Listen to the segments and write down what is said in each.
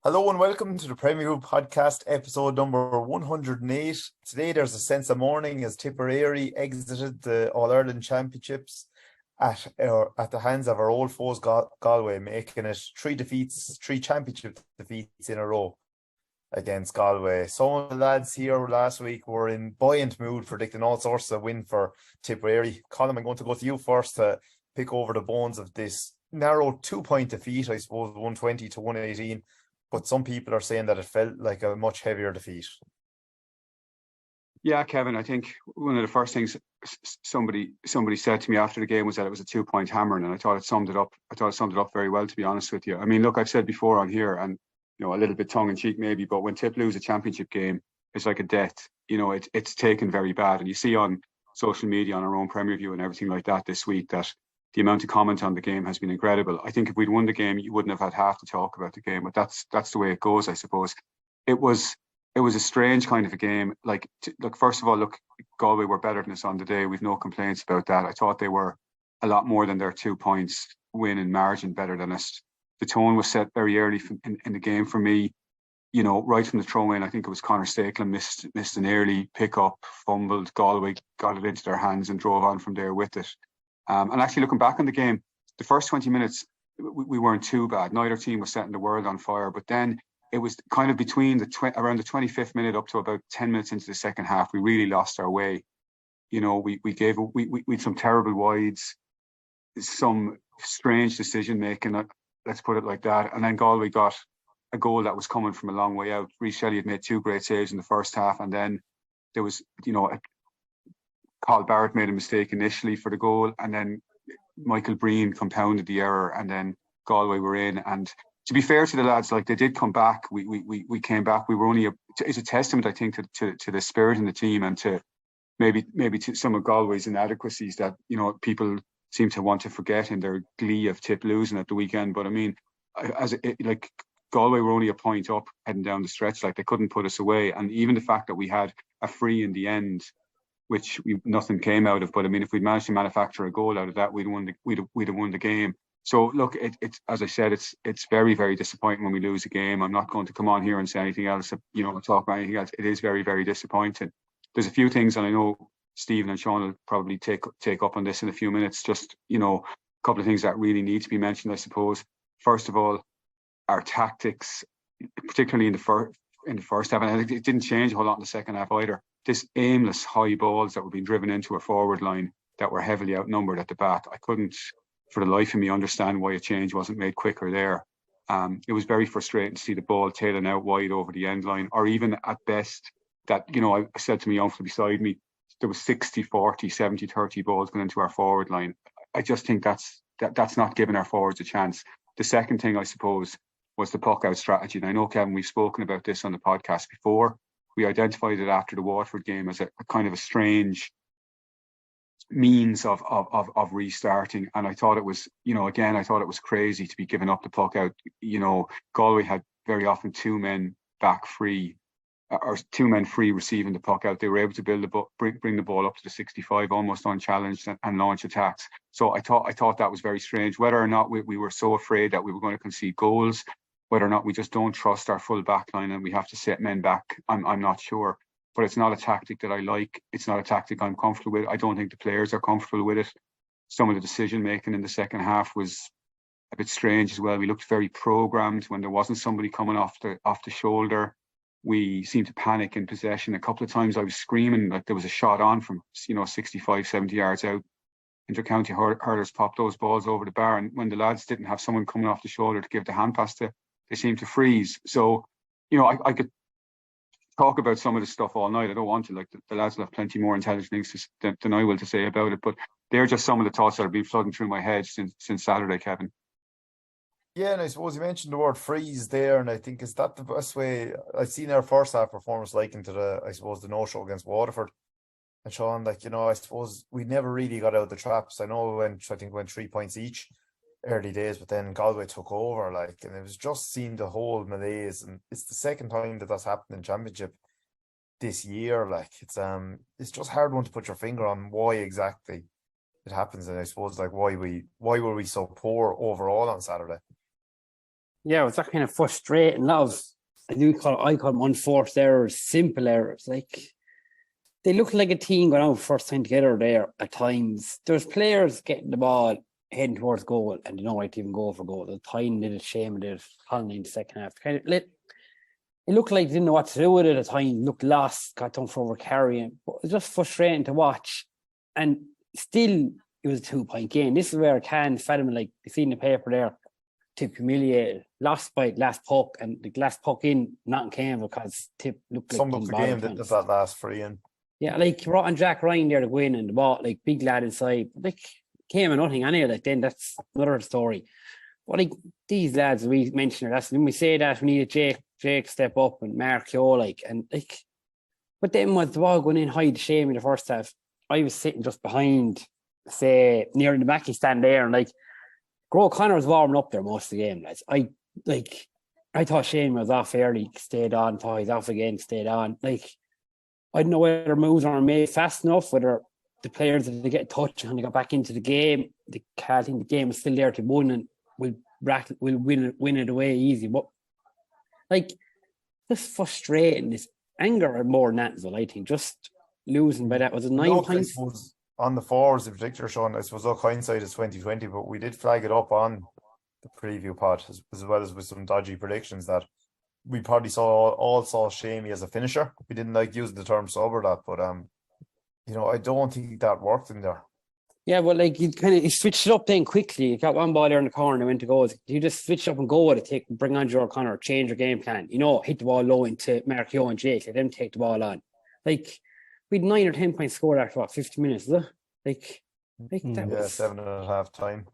Hello and welcome to the Premier Group podcast, episode number 108. Today there's a sense of mourning as Tipperary exited the All-Ireland Championships at the hands of our old foes Galway, making it three championship defeats in a row against Galway. Some of the lads here last week were in buoyant mood, predicting all sorts of win for Tipperary. Colm, I'm going to go to you first to pick over the bones of this narrow 2-point defeat, I suppose, 120 to 118. But some people are saying that it felt like a much heavier defeat. Yeah, Kevin, I think one of the first things somebody said to me after the game was that it was a 2-point hammering, and I thought it summed it up. I thought it summed it up very well, to be honest with you. I mean, look, I've said before on here, and a little bit tongue in cheek maybe, but when Tipp lose a championship game, it's like a death. It's taken very bad, and you see on social media, on our own Premier View and everything like that this week, that the amount of comment on the game has been incredible. I think if we'd won the game, you wouldn't have had half to talk about the game, but that's the way it goes, I suppose. It was a strange kind of a game. Look, first of all, Galway were better than us on the day. We've no complaints about that. I thought they were a lot more than their 2 points win in margin better than us. The tone was set very early in the game for me. Right from the throw-in, I think it was Conor Stakelin missed an early pick-up, fumbled. Galway got it into their hands and drove on from there with it. And actually, looking back on the game, the first 20 minutes, we weren't too bad. Neither team was setting the world on fire. But then it was kind of between around the 25th minute up to about 10 minutes into the second half, we really lost our way. We had some terrible wides, some strange decision making, let's put it like that. And then Galway got a goal that was coming from a long way out. Rhys Shelley had made 2 great saves in the first half, and then there was, Carl Barrett made a mistake initially for the goal, and then Michael Breen compounded the error, and then Galway were in. And to be fair to the lads, they did come back. We came back. We were only it's a testament, I think, to the spirit in the team, and to maybe to some of Galway's inadequacies that people seem to want to forget in their glee of Tipp losing at the weekend. But I mean, Galway were only a point up heading down the stretch. They couldn't put us away, and even the fact that we had a free in the end, which nothing came out of. But I mean, if we'd managed to manufacture a goal out of that, we'd have won the game. So look, it's as I said, it's very, very disappointing when we lose a game. I'm not going to come on here and say anything else, talk about anything else. It is very, very disappointing. There's a few things, and I know Stephen and Sean will probably take up on this in a few minutes. Just a couple of things that really need to be mentioned, I suppose. First of all, our tactics, particularly in the first half, and I think it didn't change a whole lot in the second half either. This aimless high balls that were being driven into a forward line that were heavily outnumbered at the back. I couldn't, for the life of me, understand why a change wasn't made quicker there. It was very frustrating to see the ball tailing out wide over the end line, or even at best that, I said to my uncle beside me, there was 60-40, 70-30 balls going into our forward line. I just think that's not giving our forwards a chance. The second thing, I suppose, was the puck out strategy. And I know, Kevin, we've spoken about this on the podcast before. We identified it after the Waterford game as a kind of a strange means of restarting. And I thought it was, I thought it was crazy to be giving up the puck out. Galway had very often 2 men back free, or 2 men free receiving the puck out. They were able to bring the ball up to the 65 almost unchallenged and launch attacks. So I thought that was very strange. Whether or not we were so afraid that we were going to concede goals, whether or not we just don't trust our full back line and we have to set men back, I'm not sure. But it's not a tactic that I like. It's not a tactic I'm comfortable with. I don't think the players are comfortable with it. Some of the decision making in the second half was a bit strange as well. We looked very programmed when there wasn't somebody coming off the shoulder. We seemed to panic in possession. A couple of times I was screaming like there was a shot on from 65, 70 yards out. Inter-county hurlers popped those balls over the bar, and when the lads didn't have someone coming off the shoulder to give the hand pass to, they seemed to freeze. So, I could talk about some of this stuff all night. I don't want to. The lads will have plenty more intelligent things than I will to say about it. But they're just some of the thoughts that have been flooding through my head since Saturday, Kevin. Yeah, and I suppose you mentioned the word freeze there, and I think is that the best way. I've seen our first half performance likened to the no-show against Waterford. And Sean, I suppose we never really got out of the traps. I know we went 3 points each early days, but then Galway took over, and it was just seemed the whole malaise. And it's the second time that that's happened in Championship this year. It's just hard one to put your finger on why exactly it happens. And I suppose why were we so poor overall on Saturday? Yeah, it was that kind of frustrating. I call them unforced errors, simple errors. Like they look like a team going out first time together there at times. There's players getting the ball heading towards goal and they don't like to even go for goal. The time did it, Shame did it, Colm in the second half. It looked like they didn't know what to do with it at times, looked lost, got done for over carrying. But it was just frustrating to watch. And still it was a 2-point game. This is where I can fathom, like you see in the paper there, Tipp humiliated, lost by last puck, and the last puck in, not came because Tipp looked like Summed up the game, didn't it, that last free in? Yeah, like and Jack Ryan there to go in and the ball, like big lad inside, like came and nothing anyway. Like then that's another story. But like these lads we mentioned, that's when we say that we needed Jake step up and Mark Keogh, like and like. But then with the ball going in high, the Shame in the first half, I was sitting just behind, say near the Mackie stand there, and like. Gro Connor was warming up there most of the game, lads. I thought Shane was off early, stayed on, thought he's off again, stayed on. Like, I don't know whether moves are made fast enough, whether the players that they get a touch and they got back into the game, I think the game is still there to win and will win it away easy. But like, just frustrating, this anger more than that as well, I think. Just losing by that was a 9 points. On the forwards in particular, Sean, I suppose look, hindsight is 2020, but we did flag it up on the preview pod as well as with some dodgy predictions that we probably all saw Shamey as a finisher. We didn't like using the term sub or that, but I don't think that worked in there. Yeah, well, like you switched it up then quickly. You got one ball there in the corner and went to go. You just switch up and go with it. Bring on Joe Connor, change your game plan. Hit the ball low into Mark Keogh and Jake. Let them take the ball on. Like. We had 9 or 10 points scored after 50 minutes, is it? That was 7 and a half time.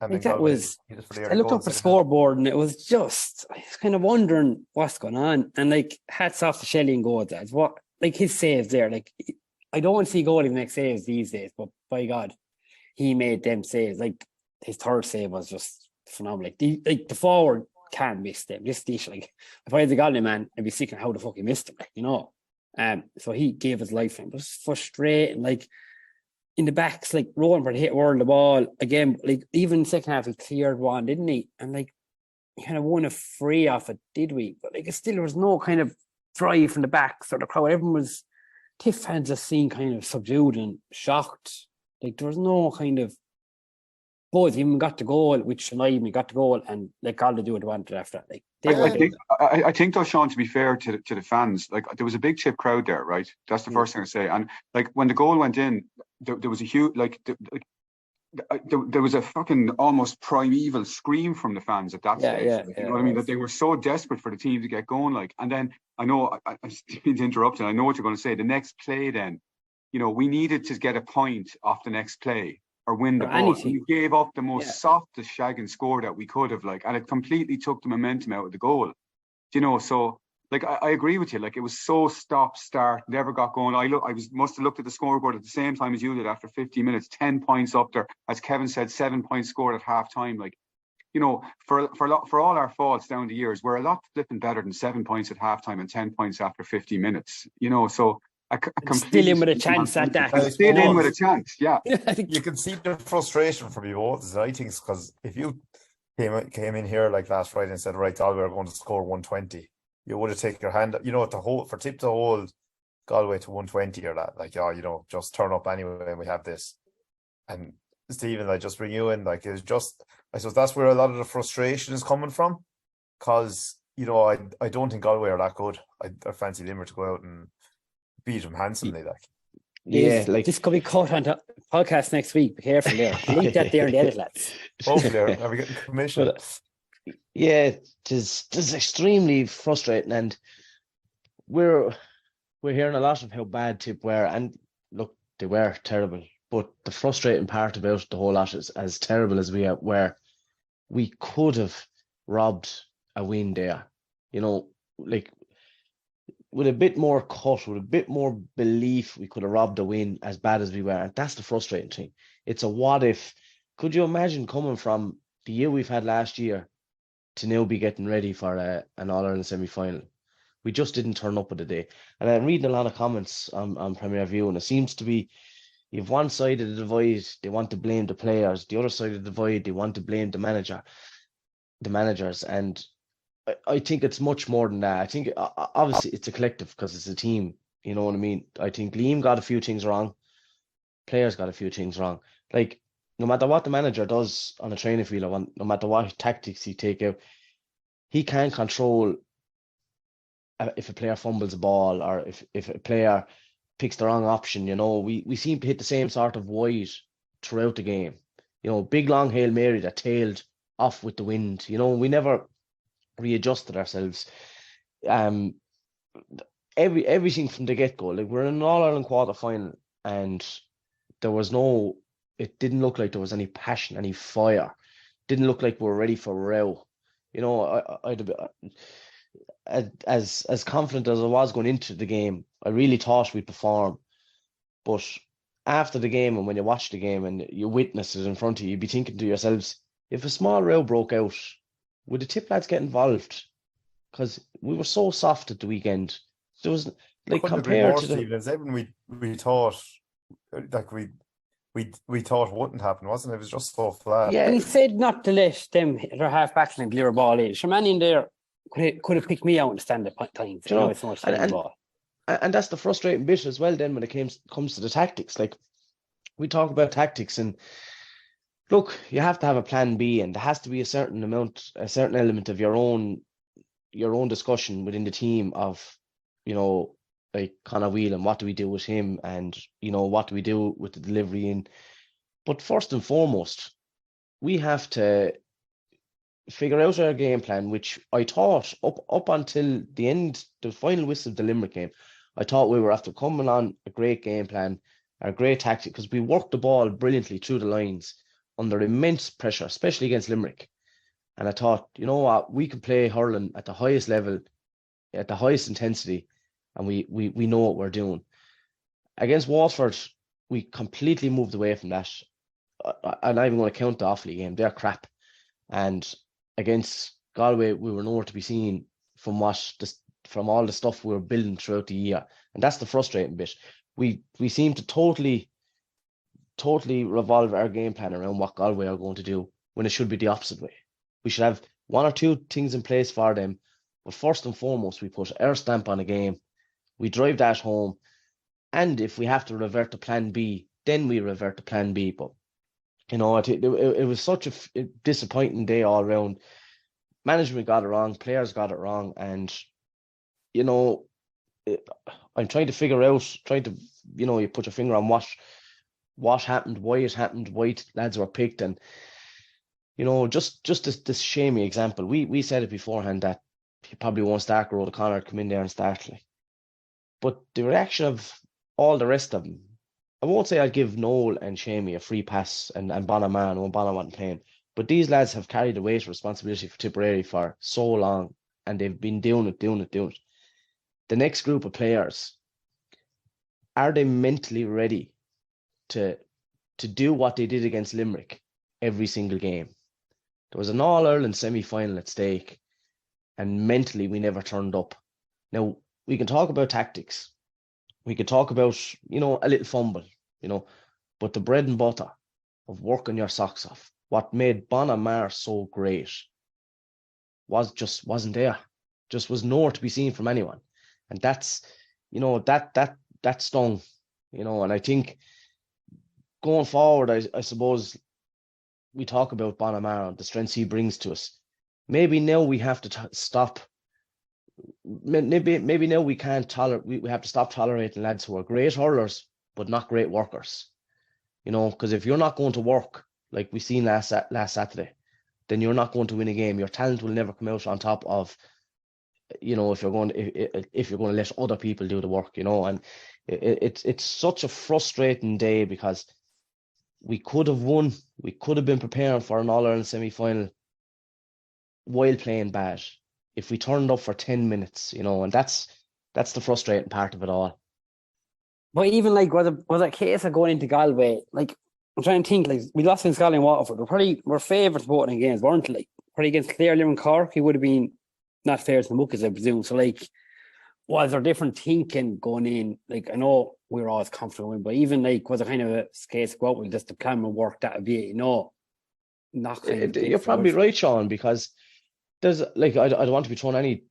And like that was. I looked up the scoreboard and it was just. I was kind of wondering what's going on. And like, hats off to Shelley and Goldad. What like his saves there? Like, I don't want to see Goldie make saves these days, but by God, he made them saves. Like his third save was just phenomenal. The forward can't miss them. Just like if I had the Galway man, I'd be sick of how the fuck he missed them. So he gave his life for him. It was frustrating. Like in the backs, like Rowan for the hit word the ball again. Like even second half, he cleared one, didn't he? And like he kind of won a free off it, did we? But like still, there was no kind of drive from the backs or the crowd. Everyone was Tiff fans just seemed kind of subdued and shocked. Like there was no kind of. Both even got the goal, which annoyed me. Got the goal, and like all they do what they wanted after. Like I think though, Sean, to be fair to the fans, like there was a big Tipp crowd there, right? That's the first thing I say. And like when the goal went in, there was a huge there was a fucking almost primeval scream from the fans at that stage. You know what I mean? That they were so desperate for the team to get going. Like, and then I know I didn't interrupt, and I know what you're going to say. The next play, then, we needed to get a point off the next play. Or win the ball. We gave up the most softest shagging score that we could have, and it completely took the momentum out of the goal. So like I agree with you. Like it was so stop-start, never got going. Must have looked at the scoreboard at the same time as you did after 50 minutes, 10 points up there. As Kevin said, 7 points scored at half time. Like, for all our faults down the years, we're a lot flipping better than 7 points at half time and 10 points after 50 minutes. So still in with a chance at that. Still in with a chance, yeah. You can see the frustration from you both. I think because if you came in here like last Friday and said, right, Galway are going to score 120, you would have taken your hand, for Tipp to hold Galway to 120 or that, just turn up anyway and we have this. And Stephen, I just bring you in, it's just, I suppose that's where a lot of the frustration is coming from. Because, I don't think Galway are that good. I fancy Limerick to go out and beat them handsomely, this could be caught on the podcast next week. Be careful there. Link that there in the edit, lads. Hopefully, are we getting commission? It's extremely frustrating, and we're hearing a lot of how bad Tipp were, and look, they were terrible. But the frustrating part about the whole lot is, as terrible as we were, we could have robbed a win there. With a bit more cut, with a bit more belief, we could have robbed a win as bad as we were. And that's the frustrating thing. It's a what if. Could you imagine coming from the year we've had last year to now be getting ready for an All-Ireland semi-final? We just didn't turn up at the day. And I'm reading a lot of comments on Premier View, and it seems to be, you have one side of the divide, they want to blame the players. The other side of the divide, they want to blame the manager. the managers, and I think it's much more than that. I think obviously it's a collective because it's a team. You know what I mean? I think Liam got a few things wrong. Players got a few things wrong. Like, no matter what the manager does on a training field, or no matter what tactics he take out, he can't control if a player fumbles a ball or if a player picks the wrong option. You know, we seem to hit the same sort of wide throughout the game. You know, big long Hail Mary that tailed off with the wind. You know, we never readjusted ourselves. Everything from the get-go. Like, we're in an All-Ireland quarter-final, and it didn't look like there was any passion, any fire. Didn't look like we were ready for a row. You know, as confident as I was going into the game, I really thought we'd perform. But after the game, and when you watch the game and you witness it in front of you, you'd be thinking to yourselves, if a small row broke out, would the Tipp lads get involved? Because we were so soft at the weekend. There was, like, compared to Stephen, as even we thought, like, we thought wouldn't happen, wasn't it? It was just so flat. Yeah, and he said not to let them their half backs and clear a ball in. Sherman in there could have picked me out in the stand at times. You know, it's so much the ball. And that's the frustrating bit as well. Then when it comes to the tactics, like, we talk about tactics, and look, you have to have a plan B, and there has to be a certain element of your own discussion within the team of, you know, like Conor Whelan, what do we do with him, and, you know, what do we do with the delivery in. But first and foremost, we have to figure out our game plan, which I thought up until the end, the final whistle of the Limerick game, I thought we were after coming on a great game plan, a great tactic, because we worked the ball brilliantly through the lines under immense pressure, especially against Limerick. And I thought, you know what, we can play hurling at the highest level, at the highest intensity, and we know what we're doing. Against Waterford, we completely moved away from that. I'm not even going to count the Offaly game. They're crap. And against Galway, we were nowhere to be seen from all the stuff we were building throughout the year. And that's the frustrating bit. We seem to totally revolve our game plan around what Galway are going to do, when it should be the opposite way. We should have one or two things in place for them, but first and foremost, we put our stamp on a game. We drive that home, and if we have to revert to plan B, then we revert to plan B. But, you know, it was such a disappointing day all around. Management got it wrong, players got it wrong, and, you know, I'm trying to figure out, you know, you put your finger on what happened, why it happened, why lads were picked, and, you know, just this shamey example. We said it beforehand that he probably won't start Road O'Connor to come in there and start. Like. But the reaction of all the rest of them, I won't say I'd give Noel and Shamey a free pass and Bonamar and Bonner wasn't playing, but these lads have carried the weight of responsibility for Tipperary for so long, and they've been doing it. The next group of players, are they mentally ready to do what they did against Limerick every single game? There was an All-Ireland semi-final at stake, and mentally we never turned up. Now, we can talk about tactics. We could talk about, you know, a little fumble, you know, but the bread and butter of working your socks off, what made Bonamar so great, wasn't there. Just was nowhere to be seen from anyone. And that's, you know, that stung, you know, and I think going forward, I suppose we talk about Bonamar and the strengths he brings to us. Maybe now we have to stop. Maybe now we can't tolerate. We have to stop tolerating lads who are great hurlers but not great workers. You know, because if you're not going to work like we seen last Saturday, then you're not going to win a game. Your talent will never come out on top of, you know, if you're going to let other people do the work. You know, and it's such a frustrating day because we could have won. We could have been preparing for an All-Ireland semi-final while playing bad if we turned up for 10 minutes, you know, and that's the frustrating part of it all. But even like was a case of going into Galway, like I'm trying to think, like we lost against Galway and Waterford. We're favourites both in games, weren't like probably against Clare, Limerick, Cork, he would have been not fair to the Muckers, I presume. So like, was there different thinking going in? Like I know we were always confident in, but even like was it kind of a case of what just the plan would work, that would be, you know, not kind of you're probably right, Sean, because there's like I don't want to be throwing any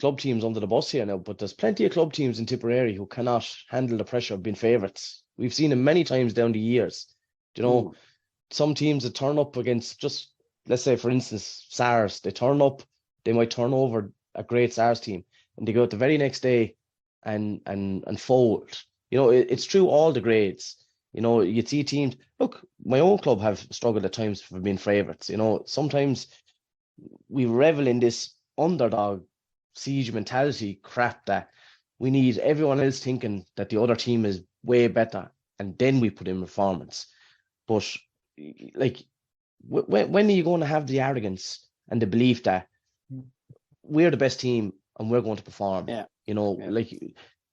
club teams under the bus here now, but there's plenty of club teams in Tipperary who cannot handle the pressure of being favourites. We've seen it many times down the years. You know, some teams that turn up against just, let's say, for instance, SARS, they turn up, they might turn over a great SARS team, and they go out the very next day and fold. You know, it's through all the grades. You know, you'd see teams. Look, my own club have struggled at times for being favourites. You know, sometimes we revel in this underdog siege mentality crap that we need everyone else thinking that the other team is way better, and then we put in performance. But like, when are you going to have the arrogance and the belief that we're the best team and we're going to perform? Yeah. You know, Yeah. like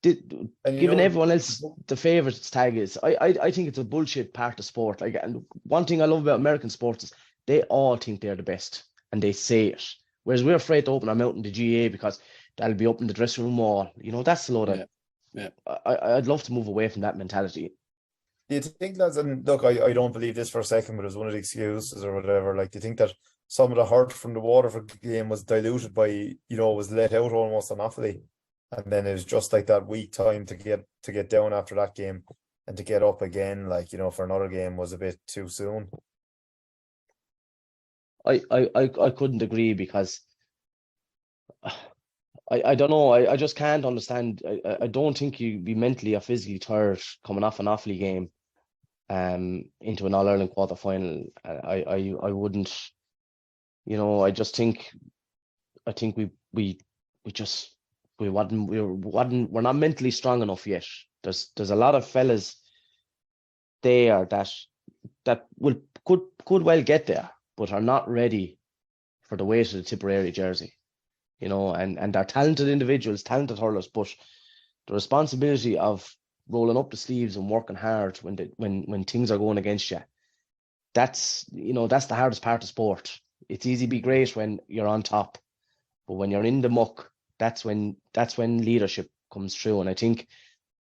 giving everyone else the favourites tag is, I think it's a bullshit part of sport. Like, and one thing I love about American sports is they all think they're the best and they say it. Whereas we're afraid to open our mouth in the GA because that'll be up in the dressing room wall. You know, that's a load of. Yeah. I'd love to move away from that mentality. Do you think, lads, and look, I don't believe this for a second, but it was one of the excuses or whatever. Like, do you think that some of the hurt from the Waterford game was diluted by, you know, was let out almost on Offaly, and then it was just like that week time to get down after that game and to get up again, like, you know, for another game was a bit too soon. I couldn't agree because I don't know. I just can't understand. I don't think you'd be mentally or physically tired coming off an Offaly game into an All-Ireland quarter-final. I wouldn't, you know, I think we're not mentally strong enough yet. There's a lot of fellas there that could well get there, but are not ready for the weight of the Tipperary jersey. You know, and they're talented individuals, talented hurlers, but the responsibility of rolling up the sleeves and working hard when things are going against you, that's the hardest part of sport. It's easy to be great when you're on top, but when you're in the muck, that's when leadership comes through. And I think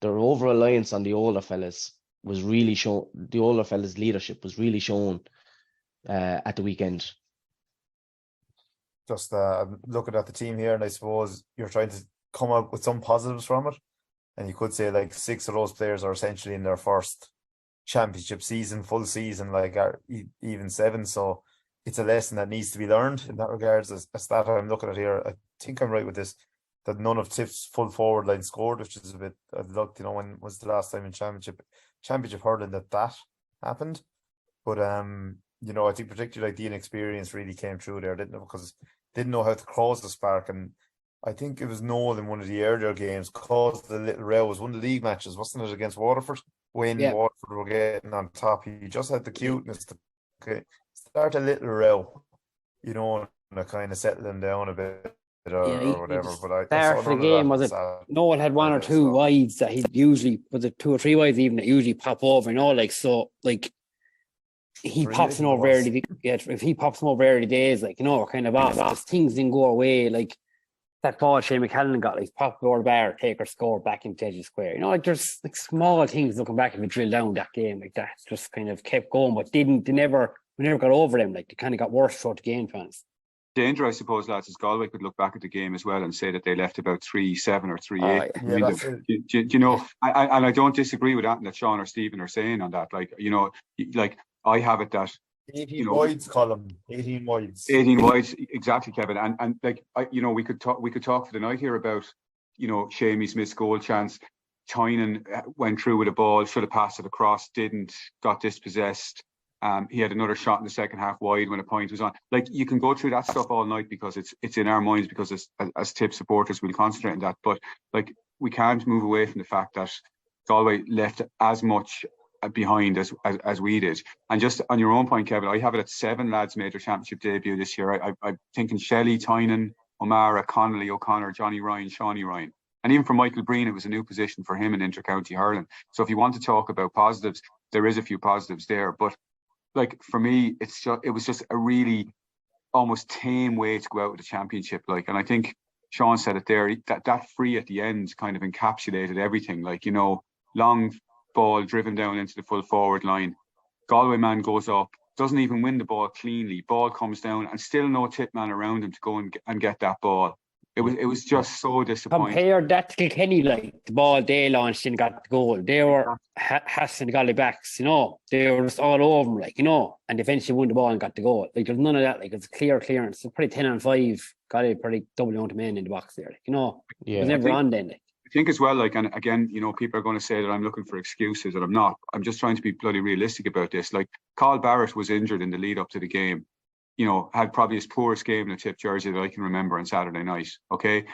the over-reliance on the older fellas was really shown. The older fellas' leadership was really shown at the weekend. Just looking at the team here, and I suppose you're trying to come up with some positives from it. And you could say like 6 of those players are essentially in their first championship season, full season, like even 7. So it's a lesson that needs to be learned in that regards. A stat I'm looking at here, I think I'm right with this, that none of Tipp's full forward line scored, which is a bit, I've looked, you know, when was the last time in championship hurling that happened. But you know, I think particularly like the inexperience really came through there, because didn't know how to close the spark. And I think it was Noel in one of the earlier games caused a little row. It was one of the league matches, wasn't it, against Waterford? When Waterford were getting on top, he just had the cuteness to start a little row, you know, and kind of settling down a bit or whatever. But I saw the game was it Noel had one or two wides that he'd usually, was it 2 or 3 wides even, that usually pop over, you know, like, so like he pops him over early. If he pops him over early days, like, you know, kind of off, things didn't go away. Like that ball Shane McCallum got, like, pop over the bar, take or score back into Edge Square. You know, like there's like small things looking back if we drill down that game, like that just kind of kept going, but we never got over them. Like, they kind of got worse throughout the game, fans. Danger, I suppose, lads, is Galway could look back at the game as well and say that they left about 3-7 or 3-8. You know, and I don't disagree with that Sean or Stephen are saying on that. Like, you know, like I have it that 18 wides, Colm. 18 wides. 18 wides, exactly, Kevin. And like, you know, we could talk for the night here about, you know, Shamey's missed goal chance. Tynan went through with a ball, should have passed it across, didn't, got dispossessed. He had another shot in the second half wide when a point was on. Like, you can go through that stuff all night because it's in our minds, because as Tipp supporters we'll concentrate on that. But like, we can't move away from the fact that Galway left as much behind as we did. And just on your own point, Kevin, I have it at 7 lads made their championship debut this year. I'm thinking Shelley, Tynan, O'Mara, Connolly, O'Connor, Johnny Ryan, Shawnee Ryan. And even for Michael Breen, it was a new position for him in inter-county hurling. So if you want to talk about positives, there is a few positives there. But like, for me, it was just a really almost tame way to go out with the championship. Like, and I think Sean said it there, that free at the end kind of encapsulated everything. Like, you know, long ball driven down into the full forward line. Galway man goes up, doesn't even win the ball cleanly. Ball comes down and still no tip man around him to go and get that ball. It was just so disappointing. Compare that to Kilkenny, like the ball they launched and got the goal. They were hassling the Galway backs, you know. They were just all over them, like, you know, and eventually won the ball and got the goal. Like, there's none of that. Like, it's clear clearance. It's pretty 10-on-5. Galway pretty double amount of men in the box there, like, you know. Yeah, it was never on then. Like. I think as well, like, and again, you know, people are going to say that I'm looking for excuses, and I'm not. I'm just trying to be bloody realistic about this. Like, Carl Barrett was injured in the lead up to the game. You know, had probably his poorest game in a Tipp jersey that I can remember on Saturday night. Okay.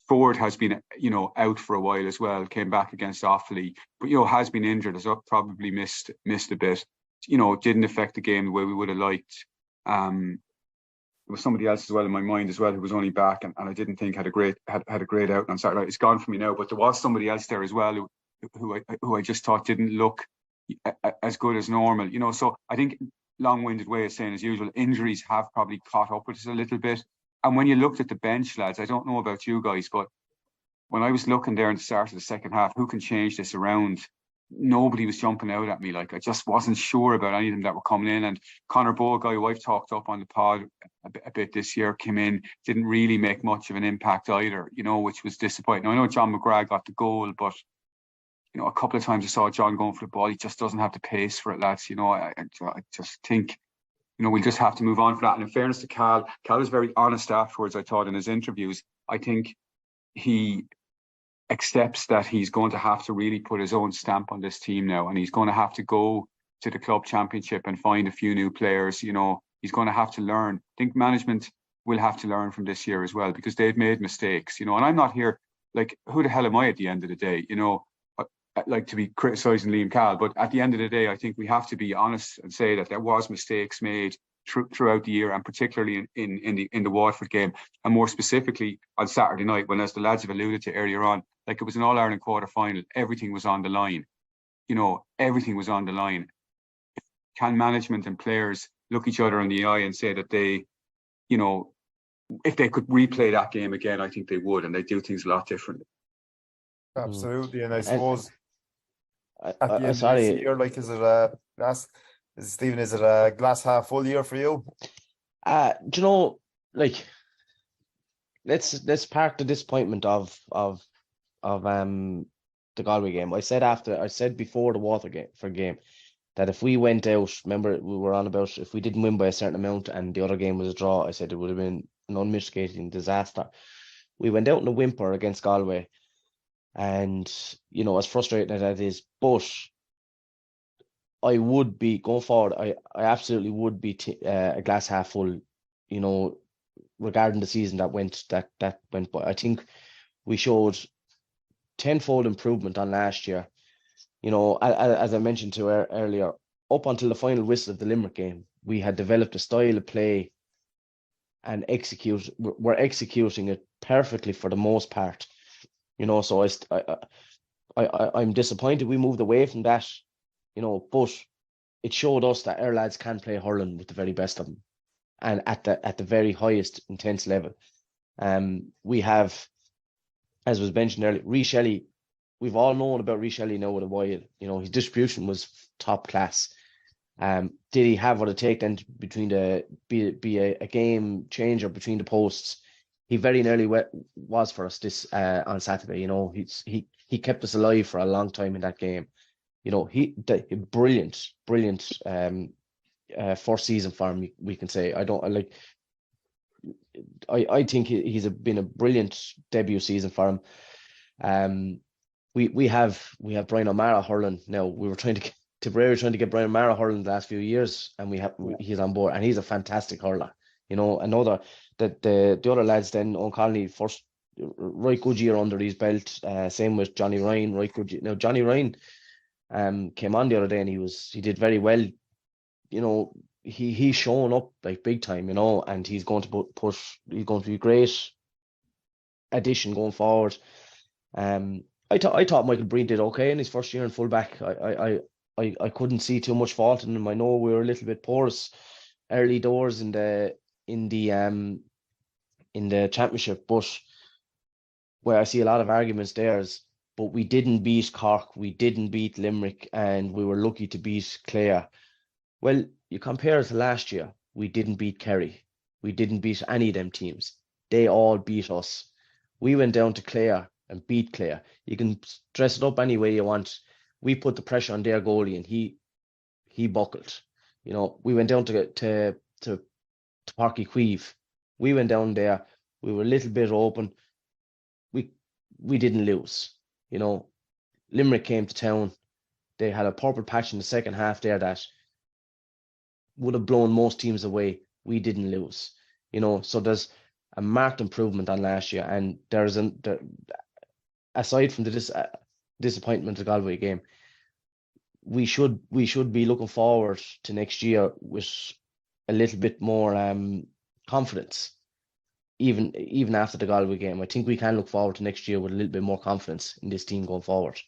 Ford has been, you know, out for a while as well, came back against Offaly, but, you know, has been injured, has probably missed a bit. You know, didn't affect the game the way we would have liked. There was somebody else as well in my mind as well who was only back and I didn't think had a great out on Saturday. It's gone from me now, but there was somebody else there as well who I just thought didn't look as good as normal. You know, so I think, long-winded way of saying as usual, injuries have probably caught up with us a little bit. And when you looked at the bench, lads, I don't know about you guys, but when I was looking there in the start of the second half, who can change this around? Nobody was jumping out at me. Like, I just wasn't sure about any of them that were coming in. And Conor Bowe, guy who I've talked up on the pod a bit this year, came in, didn't really make much of an impact either, you know, which was disappointing. Now, I know John McGrath got the goal, but, you know, a couple of times I saw John going for the ball. He just doesn't have the pace for it, lads. You know, I just think, you know, we'll just have to move on for that. And in fairness to Cal was very honest afterwards, I thought, in his interviews. I think he accepts that he's going to have to really put his own stamp on this team now, and he's going to have to go to the club championship and find a few new players. You know, he's going to have to learn. I think management will have to learn from this year as well, because they've made mistakes, you know, and I'm not here, like, who the hell am I at the end of the day? You know, like to be criticising Liam Cahill, but at the end of the day, I think we have to be honest and say that there was mistakes made throughout the year, and particularly in the Waterford game, and more specifically on Saturday night, when, as the lads have alluded to earlier on, like, it was an All-Ireland quarter-final, everything was on the line. You know, everything was on the line. Can management and players look each other in the eye and say that they, you know, if they could replay that game again, I think they would, and they do things a lot differently. Absolutely, and I suppose at the end of this year, like, is it Stephen, is it a glass half full year for you? Do you know, like, let's park the disappointment of the Galway game. I said before the Waterford game that if we went out, remember we were on about if we didn't win by a certain amount and the other game was a draw, I said it would have been an unmitigating disaster. We went out in a whimper against Galway, and, you know, as frustrating as that is, but I would be going forward. I absolutely would be a glass half full, you know, regarding the season that went by. I think we showed tenfold improvement on last year. You know, as I mentioned to earlier, up until the final whistle of the Limerick game, we had developed a style of play and we're executing it perfectly for the most part. You know, so I'm disappointed we moved away from that, you know, but it showed us that our lads can play hurling with the very best of them, and at the very highest intense level. We have, as was mentioned earlier, Rhys Shelley. We've all known about Rhys Shelley now with a while. You know, his distribution was top class. Did he have what it takes then to be a game changer between the posts? He very nearly was for us this on Saturday. You know, he kept us alive for a long time in that game. You know, brilliant first season for him, we can say. I think he's been a brilliant debut season for him. We have Brian O'Mara hurling now. We were trying to Tipperary trying to get Brian O'Mara hurling the last few years, and he's on board, and he's a fantastic hurler. You know, another that the other lads then, O'Connelly, first right good year under his belt. Same with Johnny Ryan, right good year. Now Johnny Ryan came on the other day and he did very well. You know, he's showing up like big time, you know, and he's going to he's going to be a great addition going forward. I thought Michael Breen did okay in his first year in fullback. I couldn't see too much fault in him. I know we were a little bit porous early doors in the championship, but where I see a lot of arguments there is, but we didn't beat Cork, we didn't beat Limerick, and we were lucky to beat Clare. Well, you compare it to last year, we didn't beat Kerry. We didn't beat any of them teams. They all beat us. We went down to Clare and beat Clare. You can dress it up any way you want. We put the pressure on their goalie and he buckled. You know, we went down to Parky Queeve. We went down there. We were a little bit open. We didn't lose. You know, Limerick came to town. They had a purple patch in the second half there that would have blown most teams away. We didn't lose. You know, so there's a marked improvement on last year, and aside from the disappointment of the Galway game, we should be looking forward to next year with a little bit more confidence. Even after the Galway game, I think we can look forward to next year with a little bit more confidence in this team going forward.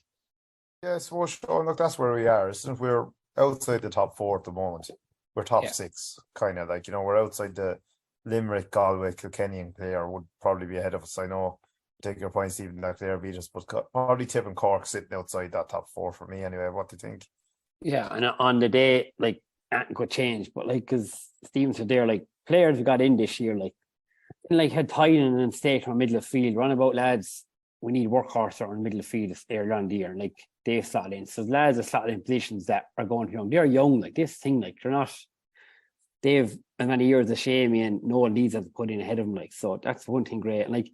Yeah, I suppose, Sean, look, that's where we are. Isn't it? We're outside the top 4 at the moment. We're top 6, kind of like, you know, we're outside the Limerick, Galway, Kilkenny and Clare would probably be ahead of us. I know, take your point, Stephen, that Clare beat us, but probably Tipp and Cork sitting outside that top 4 for me anyway. What do you think? Yeah, and on the day, like, that could change, but like, because Stephen said there, like, players who got in this year, like had Tynan and State from middle of field, runabout lads, we need workhorse or in middle of field earlier on the year, and like they slot in. So lads are slotted in positions that are going young. They're young, like this thing, like they're not. They've as many years of shame and no one needs to put in ahead of them. Like, so that's one thing great. And like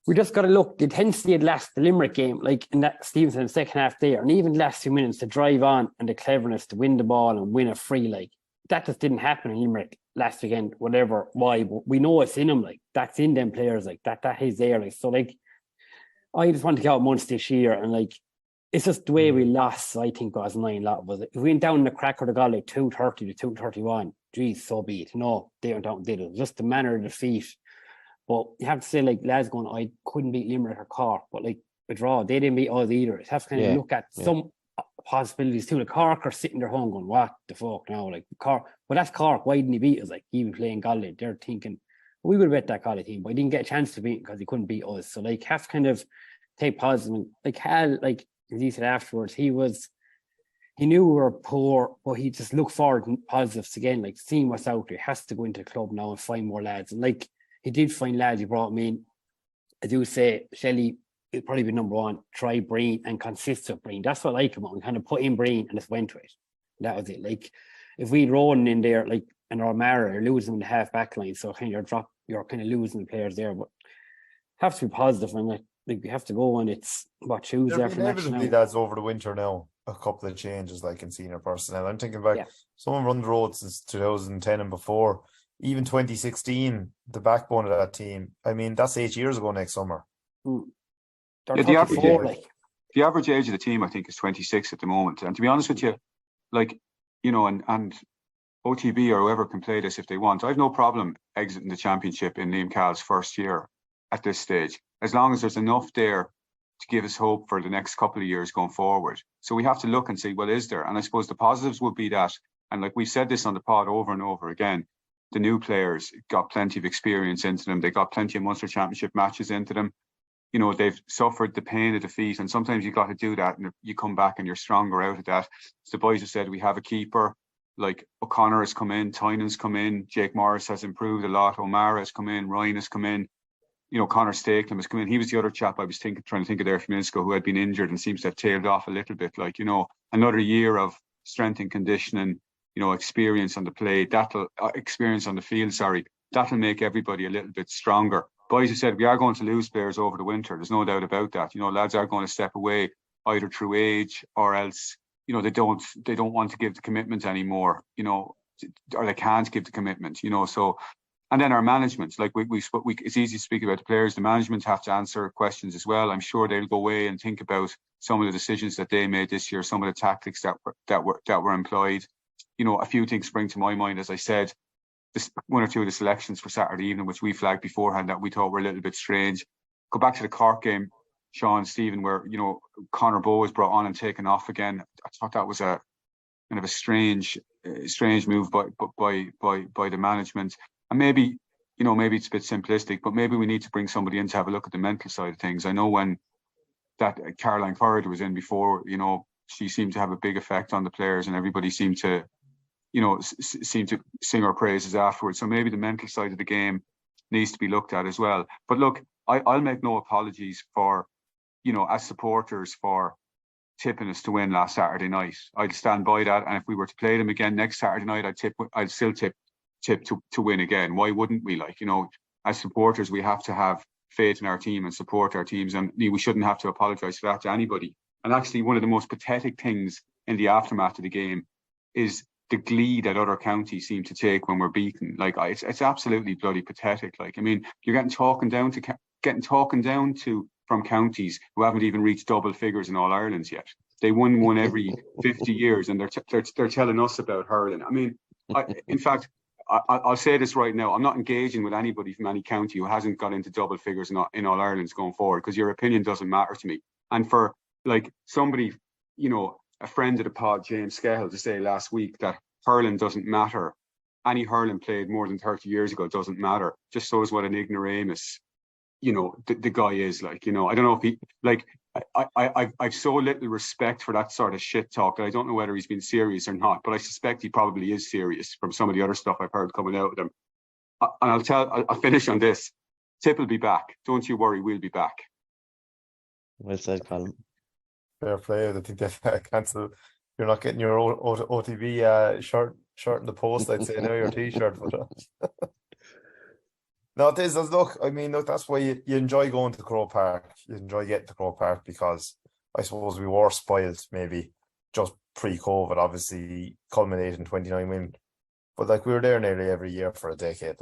we just got to look the intensity at last the Limerick game, like in that Stevenson in the second half there, and even the last 2 minutes to drive on and the cleverness to win the ball and win a free, like that just didn't happen in Limerick last weekend, whatever, why, but we know it's in them, like that's in them players, like that is there, like, so like I just want to get out Munster this year, and like it's just the way we lost. I think was 9 lot was it. If we went down in the crack of the goal like 230 to 231, geez, so be it. No, they went down, did it. Just the manner of defeat. But you have to say, like, lads going, I couldn't beat Limerick or Cork, but like a draw, they didn't beat us either. You have to kind of look at some possibilities too. Like Cork are sitting there home going, what the fuck now? Like Cork, well, that's Cork. Why didn't he beat us? Like even playing Galway, they're thinking we would have bet that Galway team, but he didn't get a chance to beat because he couldn't beat us. So like, have to kind of take positive. And like Hal, like as he said afterwards, he knew we were poor, but he just looked forward to positives again. Like seeing what's out there, he has to go into the club now and find more lads. And like he did find lads. He brought them in. I do say Shelley. It'd probably be number 1, try Breen and consist with Breen. That's what I like about him. Kind of put in Breen and just went to it. That was it. Like if we'd Rowan in there, like and O'Mara, you're losing in the half back line. So kind of you're kind of losing the players there. But have to be positive, and like we have to go, and it's what Tuesday after next now. Inevitably, that's over the winter now. A couple of changes like in senior personnel. I'm thinking about someone run the road since 2010 and before. Even 2016, the backbone of that team. I mean, that's 8 years ago next summer. Yeah, the average age of the team, I think, is 26 at the moment. And to be honest with you, like, you know, and OTB or whoever can play this if they want. I have no problem exiting the championship in Liam Cahill's first year at this stage, as long as there's enough there to give us hope for the next couple of years going forward. So we have to look and see what is there. And I suppose the positives would be that, and like we've said this on the pod over and over again, the new players got plenty of experience into them. They got plenty of Munster Championship matches into them. You know, they've suffered the pain of defeat, and sometimes you got to do that, and you come back and you're stronger out of that. As the boys have said, we have a keeper, like O'Connor has come in, Tynan's come in, Jake Morris has improved a lot, O'Mara has come in, Ryan has come in, you know, Conor Stakelum has come in. He was the other chap I was trying to think of there a few minutes ago who had been injured and seems to have tailed off a little bit. Like, you know, another year of strength and conditioning, you know, experience on the play, experience on the field, that'll make everybody a little bit stronger. Boys have said we are going to lose players over the winter. There's no doubt about that. You know, lads are going to step away either through age or else, you know, they don't want to give the commitment anymore, you know, or they can't give the commitment, you know. So, and then our management, like we it's easy to speak about the players. The management have to answer questions as well. I'm sure they'll go away and think about some of the decisions that they made this year, some of the tactics that were employed. You know, a few things spring to my mind, as I said. One or two of the selections for Saturday evening, which we flagged beforehand that we thought were a little bit strange. Go back to the Cork game, Sean, Stephen, where, you know, Conor Bowe was brought on and taken off again. I thought that was a kind of a strange move by the management. And maybe, you know, maybe it's a bit simplistic, but maybe we need to bring somebody in to have a look at the mental side of things. I know when that Caroline Corrider was in before, you know, she seemed to have a big effect on the players, and everybody seemed to seem to sing our praises afterwards. So maybe the mental side of the game needs to be looked at as well. But look, I'll make no apologies for, as supporters, for tipping us to win last Saturday night. I'd stand by that, and if we were to play them again next Saturday night, I'd still tip to win again. Why wouldn't we? As supporters, we have to have faith in our team and support our teams, and we shouldn't have to apologise for that to anybody. And actually, one of the most pathetic things in the aftermath of the game is the glee that other counties seem to take when we're beaten. It's absolutely bloody pathetic. You're getting talking down to from counties who haven't even reached double figures in All Irelands yet. They won one every 50 years, and they're telling us about hurling. In fact, I'll say this right now: I'm not engaging with anybody from any county who hasn't got into double figures in All Irelands going forward, because your opinion doesn't matter to me. And for somebody, a friend of the pod, James Cahill, to say last week that hurling doesn't matter. Any hurling played more than 30 years ago doesn't matter. Just shows what an ignoramus, the guy is. I don't know if he, I've so little respect for that sort of shit talk that I don't know whether he's been serious or not, but I suspect he probably is serious from some of the other stuff I've heard coming out of him. And I'll finish on this. Tipp will be back. Don't you worry, we'll be back. Well said, Colm. Fair play. I think they cancel. You're not getting your OTB shirt in the post, I'd say, now your T-shirt. But no, it is. Look, that's why you enjoy going to Croke Park. You enjoy getting to Croke Park, because I suppose we were spoiled maybe just pre-COVID, obviously culminating 29 win. But we were there nearly every year for a decade.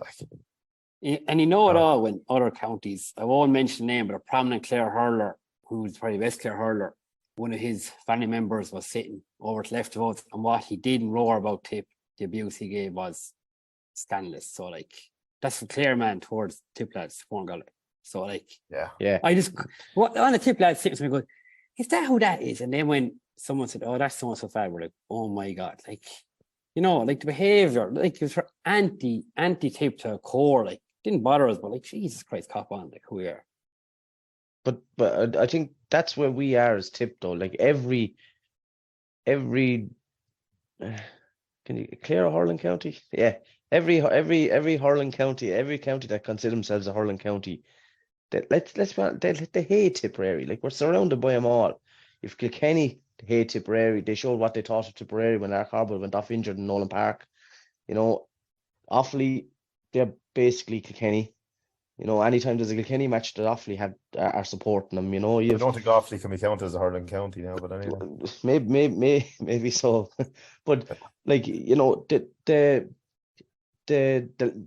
And it all when other counties, I won't mention the name, but a prominent Clare hurler, who's probably the best Clare hurler, one of his family members was sitting over to left of us, and what he did roar about Tipp, the abuse he gave, was scandalous. So that's a clear man towards Tipp lads, for Galway. So yeah. I just on the Tipp lads sitting to me going, is that who that is? And then when someone said, oh, that's so bad, we're like, oh my God, the behaviour, it was for anti-Tipp to a core, didn't bother us, but Jesus Christ, cop on, who we are. But I think that's where we are as Tipp, though. Every can you clear a hurling county? Yeah, every hurling county, every county that consider themselves a hurling county, they hate Tipperary. We're surrounded by them all. If Kilkenny hate Tipperary, they showed what they thought of Tipperary when Mark Harbour went off injured in Nolan Park. Offaly, they're basically Kilkenny. Anytime there's a Kilkenny match, that Offaly are supporting them. I don't think Offaly can be counted as a hurling county now, but anyway. Maybe so. But the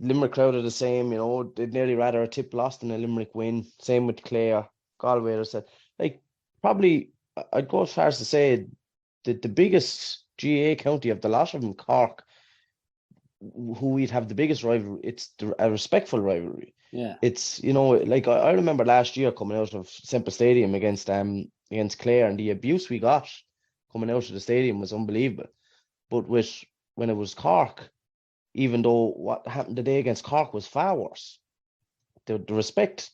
Limerick crowd are the same. They'd nearly rather a Tipp lost than a Limerick win. Same with Clare, Galway. Probably I'd go as far as to say that the biggest GA county of the lot of them, Cork, who we'd have the biggest rivalry. It's a respectful rivalry. Yeah, it's I remember last year coming out of Semple Stadium against Clare, and the abuse we got coming out of the stadium was unbelievable. But when it was Cork, even though what happened today against Cork was far worse, the respect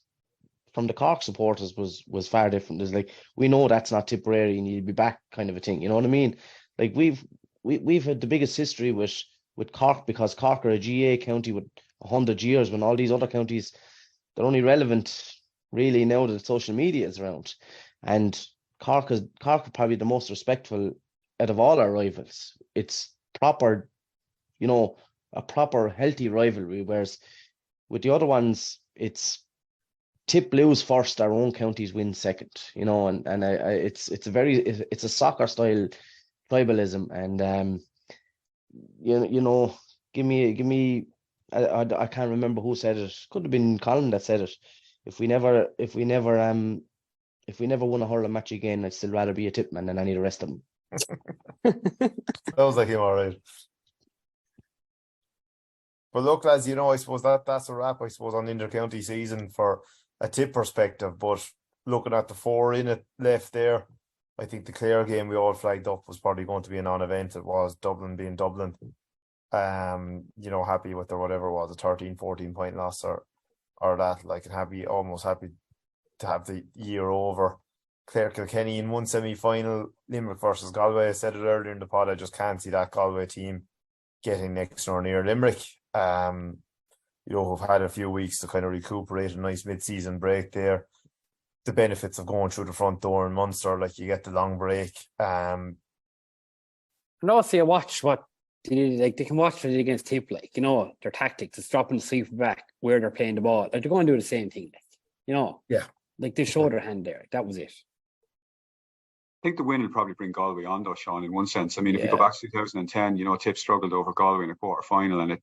from the Cork supporters was far different. There's we know that's not Tipperary and you'll be back kind of a thing. You know what I mean? We've had the biggest history with Cork, because Cork are a GA county with 100 years, when all these other counties, they're only relevant really now that social media is around. And Cork is probably the most respectful out of all our rivals. It's proper, a proper healthy rivalry, whereas with the other ones, it's Tipp lose first, our own counties win second, and it's a soccer style tribalism, and give me. I can't remember who said it. Could have been Colm that said it. If we never won a hurling match again, I'd still rather be a Tippman than any of the rest of them. Sounds like him, all right. But look, lads, I suppose that's a wrap, I suppose, on the inter-county season for a Tipp perspective. But looking at the four in it left there, I think the Clare game we all flagged up was probably going to be a non-event. It was Dublin being Dublin. Happy with whatever it was, a 13-14 point loss or that, almost happy to have the year over. Clare Kilkenny in one semi-final, Limerick versus Galway. I said it earlier in the pod, I just can't see that Galway team getting next or near Limerick. Who've had a few weeks to kind of recuperate, a nice mid-season break there. The benefits of going through the front door in Munster, like you get the long break. And also you watch what they did, like they can watch it against Tipp, like, their tactics, it's dropping the sweeper back where they're playing the ball. Like they're going to do the same thing, like, Yeah. Like they showed their hand there. That was it. I think the win will probably bring Galway on, though, Sean, in one sense. I mean, if you go back to 2010, Tipp struggled over Galway in a quarter final, and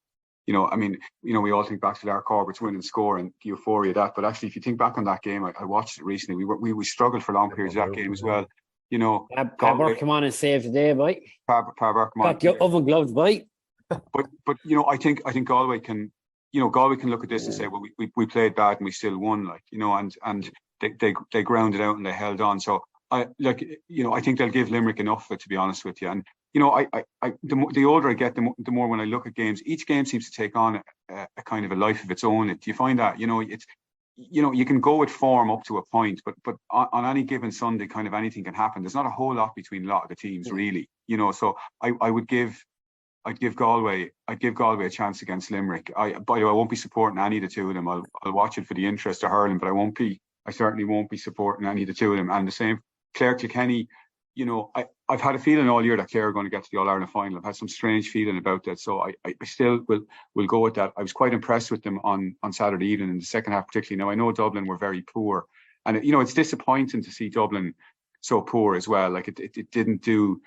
we all think back to Larry Corbett's win and score and the euphoria of that. But actually, if you think back on that game, I watched it recently. We struggled for long periods of that game as well. Burke come on and save the day, boy. Burke come on. Got your oven gloves, boy. But I think Galway can look at this and say, well, we played bad and we still won, and they grounded out and they held on. So I think they'll give Limerick enough of it, to be honest with you. And the older I get, the more when I look at games, each game seems to take on a kind of a life of its own. Do you find that? You can go with form up to a point, but on any given Sunday, kind of anything can happen. There's not a whole lot between a lot of the teams, really. So I'd give Galway a chance against Limerick. By the way, I won't be supporting any of the two of them. I'll watch it for the interest of hurling, but I certainly won't be supporting any of the two of them. And the same, Clare Kilkenny. I've had a feeling all year that Clare are going to get to the All-Ireland final. I've had some strange feeling about that. So I still will go with that. I was quite impressed with them on Saturday evening in the second half, particularly. Now, I know Dublin were very poor. And, it's disappointing to see Dublin so poor as well. Like it doesn't do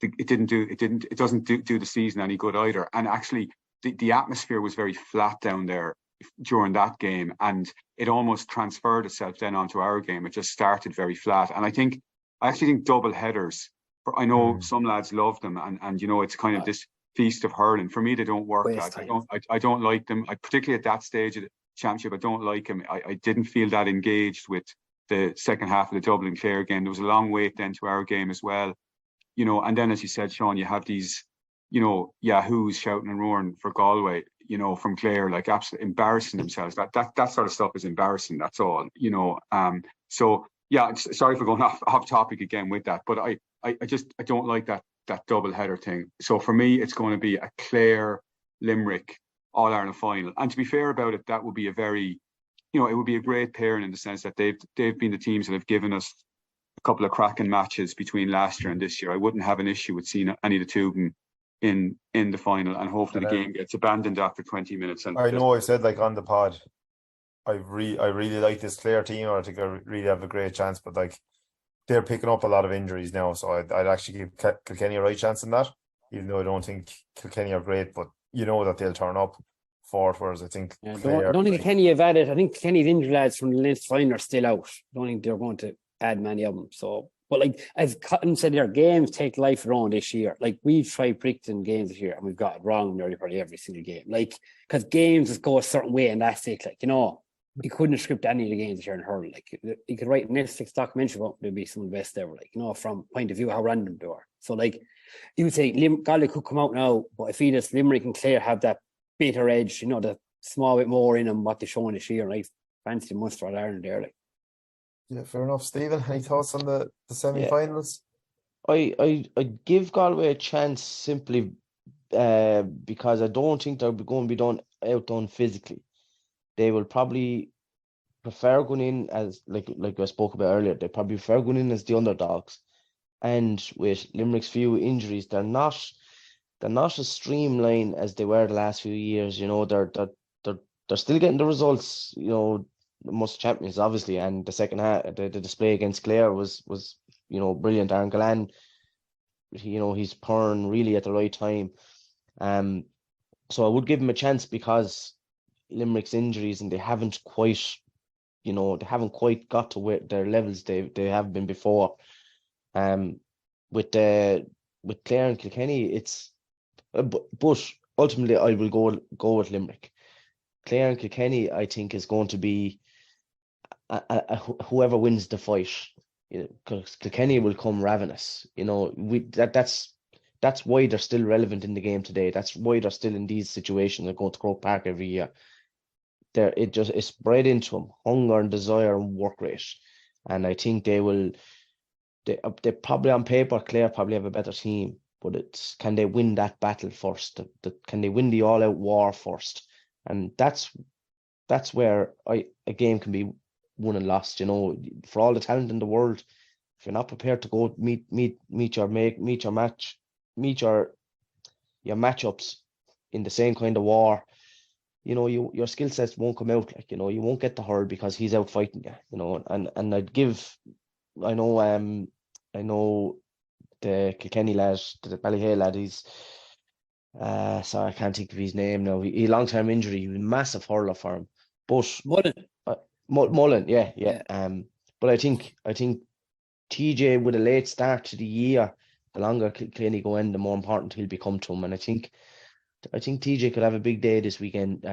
the season any good either. And actually, the atmosphere was very flat down there during that game. And it almost transferred itself then onto our game. It just started very flat. And I actually think double headers. I know some lads love them, and it's kind of this feast of hurling. For me, they don't work. I don't like them. Particularly at that stage of the championship, I don't like them. I didn't feel that engaged with the second half of the Dublin Clare game. There was a long wait then to our game as well. And then, as you said, Sean, you have these, yahoos shouting and roaring for Galway, from Clare, like absolutely embarrassing themselves. That sort of stuff is embarrassing. That's all. So. Yeah, sorry for going off topic again with that, but I don't like that double header thing. So for me, it's going to be a Clare Limerick All-Ireland final. And to be fair about it, that would be it would be a great pairing in the sense that they've been the teams that have given us a couple of cracking matches between last year and this year. I wouldn't have an issue with seeing any of the two of them in the final, and hopefully the game gets abandoned after 20 minutes. And I know I said on the pod, I really like this Clare team. I think I really have a great chance, but they're picking up a lot of injuries now, so I'd actually give Kilkenny a right chance in that, even though I don't think Kilkenny are great, but that they'll turn up for it, whereas I think I don't think Kilkenny have added. I think Kilkenny's injured lads from the Leinster final are still out. I don't think they're going to add many of them. So, but as Cotton said, their games take life around this year. We've tried predicting games this year and we've got it wrong nearly probably every single game. Because games just go a certain way and that's it. You couldn't script any of the games here in hurling. You could write a Netflix documentary about they'd be some of the best ever. From point of view how random they are. So you would say Galway could come out now, but I feel this Limerick and Clare have that bitter edge. The small bit more in them what they're showing this year. Fancy Munster All Ireland there. Yeah, fair enough. Stephen, any thoughts on the semi-finals? I give Galway a chance simply because I don't think they're going to be outdone physically. They will probably prefer going in as like I spoke about earlier. They probably prefer going in as the underdogs, and with Limerick's few injuries, they're not as streamlined as they were the last few years. They're still getting the results. Most champions obviously, and the second half, the display against Clare was brilliant. Aaron Gallan, he's purring really at the right time. So I would give him a chance because Limerick's injuries and they haven't quite got to where their levels they have been before. With Clare and Kilkenny, it's but ultimately I will go with Limerick. Clare and Kilkenny, I think, is going to be whoever wins the fight. Because Kilkenny will come ravenous. That's why they're still relevant in the game today. That's why they're still in these situations. They're going to Croke Park every year. It's bred into them, hunger and desire and work rate. And I think they probably on paper, Clare probably have a better team. but it's can they win that battle first? Can they win the all-out war first? And that's where a game can be won and lost. You know, for all the talent in the world, if you're not prepared to go meet your matchups in the same kind of war, you know, your skill sets won't come out. Like, you know, you won't get the hurl because he's out fighting you. You know, and I know the Kilkenny lad, the Ballyhale lad, he's sorry, I can't think of his name now. He long-term injury, he was a massive hurler for him. But Mullen, yeah. But I think TJ with a late start to the year, the longer Kilkenny go in, the more important he'll become to him. And I think TJ could have a big day this weekend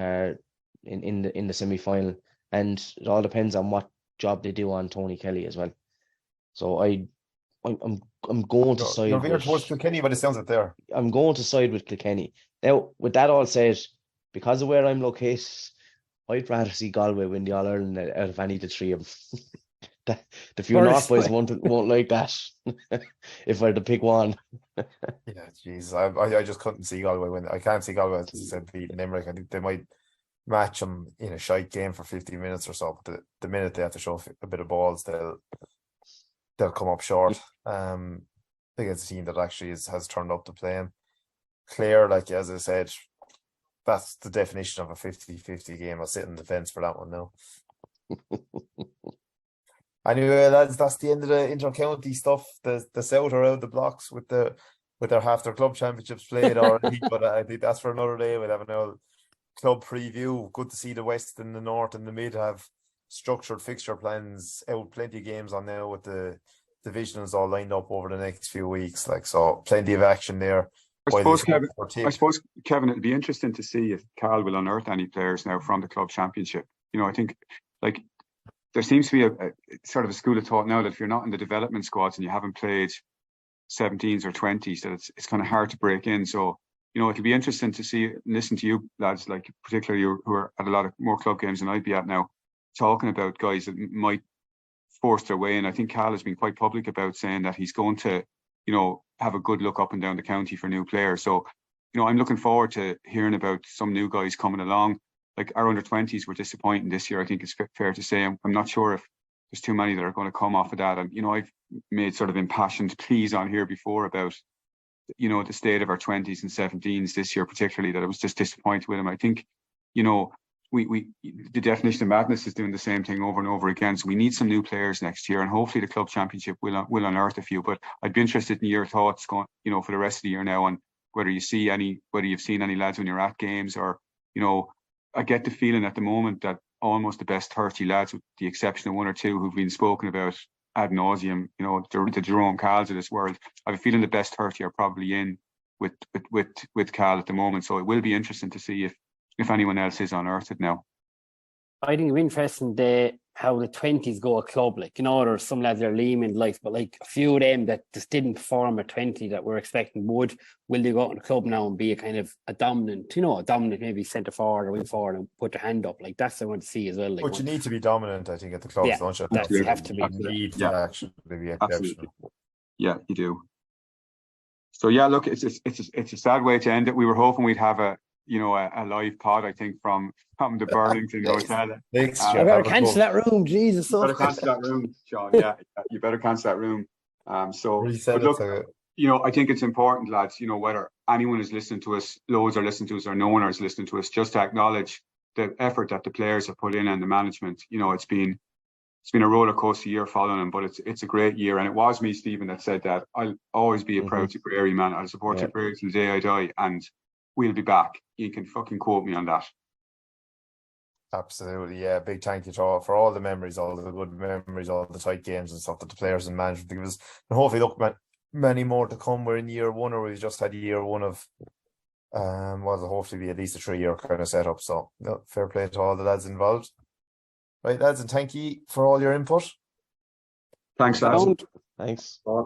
in the semi-final, and it all depends on what job they do on Tony Kelly as well. So I'm going to side. You're veering towards Kilkenny, but it sounds like there. I'm going to side with Kilkenny. Now, with that all said, because of where I'm located, I'd rather see Galway win the All Ireland out of any of the three of them. The few North boys won't like that if I had to pick one. Yeah, jeez, I just couldn't see Galway win. I can't see Galway, as you said, beating Limerick. I think they might match them in a shite game for 15 minutes or so. But the minute they have to show a bit of balls, they'll come up short. Against a team that actually has turned up to play him. Clare, like as I said, that's the definition of a 50-50 game. I'll sit in the fence for that one now. Anyway, lads, that's the end of the inter-county stuff. The South are out of the blocks with their half their club championships played already, but I think that's for another day. We'll have another club preview. Good to see the West and the North and the Mid have structured fixture plans out, plenty of games on now with the divisions all lined up over the next few weeks. Like, so plenty of action there. I suppose, Kevin, it'll be interesting to see if Cal will unearth any players now from the club championship. You know, I think like there seems to be a sort of a school of thought now that if you're not in the development squads and you haven't played 17s or 20s, that it's kind of hard to break in. So, you know, it'll be interesting to see, listen to you lads, like particularly you who are at a lot of more club games than I'd be at now, talking about guys that might force their way in. I think Cal has been quite public about saying that he's going to, you know, have a good look up and down the county for new players. So, you know, I'm looking forward to hearing about some new guys coming along. Like our under-20s were disappointing this year, I think it's fair to say. I'm not sure if there's too many that are going to come off of that. And, you know, I've made sort of impassioned pleas on here before about, you know, the state of our 20s and 17s this year, particularly, that I was just disappointed with them. I think, you know, the definition of madness is doing the same thing over and over again. So we need some new players next year, and hopefully the club championship will unearth a few. But I'd be interested in your thoughts going, you know, for the rest of the year now, on whether you've seen any lads when you're at games, or, you know, I get the feeling at the moment that almost the best 30 lads, with the exception of one or two who've been spoken about ad nauseum, you know, the Jerome Cals of this world, I have a feeling the best 30 are probably in with Cal at the moment. So it will be interesting to see if anyone else is unearthed now. I think it's interesting how the 20s go at club. Like, you know, there's some lads that are Liam in life, but like a few of them that just didn't perform at 20 that we're expecting will they go out in the club now and be a dominant maybe centre forward or wing forward and put their hand up? Like, that's what I want to see as well. Like, but you need to be dominant, I think, at the clubs, don't you? You have to be. Absolutely. Yeah, you do. So yeah, look, it's a sad way to end it. We were hoping we'd have a live pod, I think, from the Burlington Hotel. I better cancel that room, Jesus. You better cancel that room, Sean. Yeah, you better cancel that room. But look, you know, I think it's important, lads, you know, whether anyone is listening to us, loads are listening to us, or no one is listening to us, just to acknowledge the effort that the players have put in and the management. You know, it's been a roller coaster year following them, but it's a great year. And it was me, Stephen, that said that I'll always be a proud Tipperary man. I'll support Tipperary till the day I die, and we'll be back. You can fucking quote me on that. Absolutely, yeah. Big thank you for all the memories, all the good memories, all the tight games and stuff that the players and management give us. And hopefully, look, many more to come. We're in year one, or we've just had year one of hopefully be at least a 3-year kind of setup. So, no, fair play to all the lads involved. Right, lads, and thank you for all your input. Thanks, lads. Thanks. Bye.